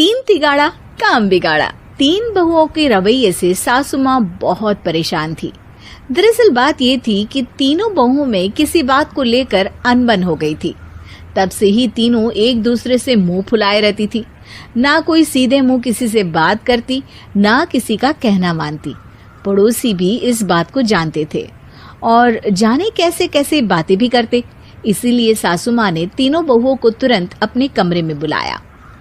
तीन तिगाड़ा काम बिगाड़ा। तीन बहुओं के रवैये से सासू माँ बहुत परेशान थी। दरअसल बात ये थी कि तीनों बहुओं में किसी बात को लेकर अनबन हो गई थी। तब से ही तीनों एक दूसरे से मुंह फुलाए रहती थी। ना कोई सीधे मुंह किसी से बात करती, ना किसी का कहना मानती। पड़ोसी भी इस बात को जानते थे और जाने कैसे कैसे बातें भी करते। इसीलिए सासू माँ ने तीनों बहुओं को तुरंत अपने कमरे में बुलाया।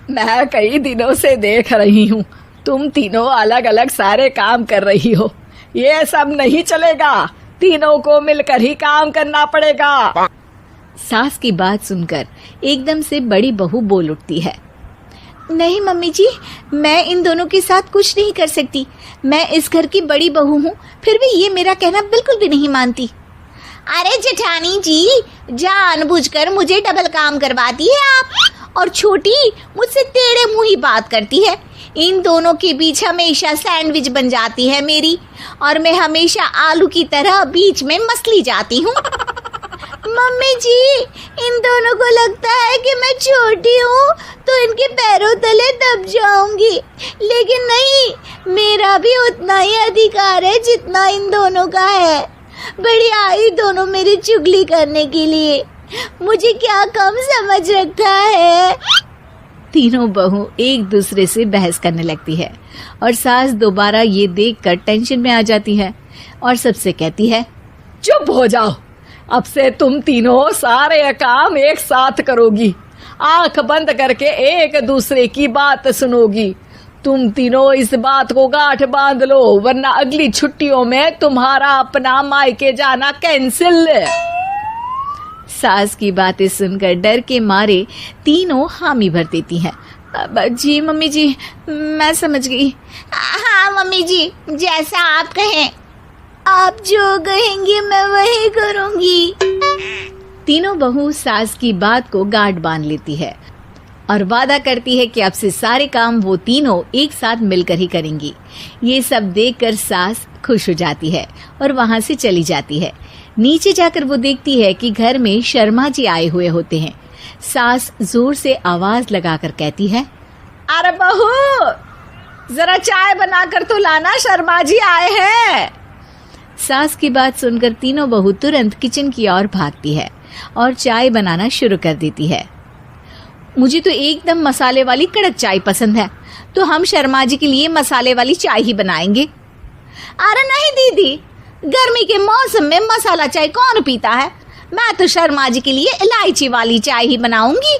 मैं कई दिनों से देख रही हूँ, तुम तीनों अलग अलग सारे काम कर रही हो। ये सब नहीं चलेगा, तीनों को मिलकर ही काम करना पड़ेगा। सास की बात सुनकर एकदम से बड़ी बहू बोल उठती है। नहीं मम्मी जी, मैं इन दोनों के साथ कुछ नहीं कर सकती। मैं इस घर की बड़ी बहू हूँ, फिर भी ये मेरा कहना बिल्कुल भी नहीं मानती। अरे जेठानी जी, जानबूझकर मुझे डबल काम करवाती है आप। और छोटी मुझसे टेढ़े मुंह ही बात करती है। इन दोनों के बीच हमेशा सैंडविच बन जाती है मेरी, और मैं हमेशा आलू की तरह बीच में मसली जाती हूँ। मम्मी जी, इन दोनों को लगता है कि मैं छोटी हूँ तो इनके पैरों तले दब जाऊंगी, लेकिन नहीं, मेरा भी उतना ही अधिकार है जितना इन दोनों का है। बढ़िया आई दोनों मेरी चुगली करने के लिए, मुझे क्या कम समझ रखा है। तीनों बहू एक दूसरे से बहस करने लगती है और सास दोबारा ये देखकर टेंशन में आ जाती है और सबसे कहती है, चुप हो जाओ, अब से तुम तीनों सारे काम एक साथ करोगी। आंख बंद करके एक दूसरे की बात सुनोगी। तुम तीनों इस बात को गांठ बांध लो, वरना अगली छुट्टियों में तुम्हारा अपना मायके जाना कैंसिल। सास की बातें सुनकर डर के मारे तीनों हामी भर देती हैं। जी मम्मी जी, मैं समझ गई। हाँ मम्मी जी, जैसा आप कहें। आप जो कहेंगी मैं वही करूंगी। तीनों बहू सास की बात को गांठ बांध लेती है और वादा करती है कि अब से सारे काम वो तीनों एक साथ मिलकर ही करेंगी। ये सब देखकर सास खुश हो जाती है और वहां से चली जाती है। नीचे जाकर वो देखती है कि घर में शर्मा जी आए हुए होते हैं। सास जोर से आवाज लगाकर कहती है, अरे बहू, जरा चाय बनाकर तो लाना, शर्मा जी आए हैं। सास की बात सुनकर तीनों बहू तुरंत किचन की ओर भागती है और चाय बनाना शुरू कर देती है। मुझे तो एकदम मसाले वाली कड़क चाय पसंद है, तो हम शर्मा जी के लिए मसाले वाली चाय ही बनाएंगे। अरे नहीं दीदी, गर्मी के मौसम में मसाला चाय कौन पीता है? मैं तो शर्मा जी के लिए इलायची वाली चाय ही बनाऊंगी।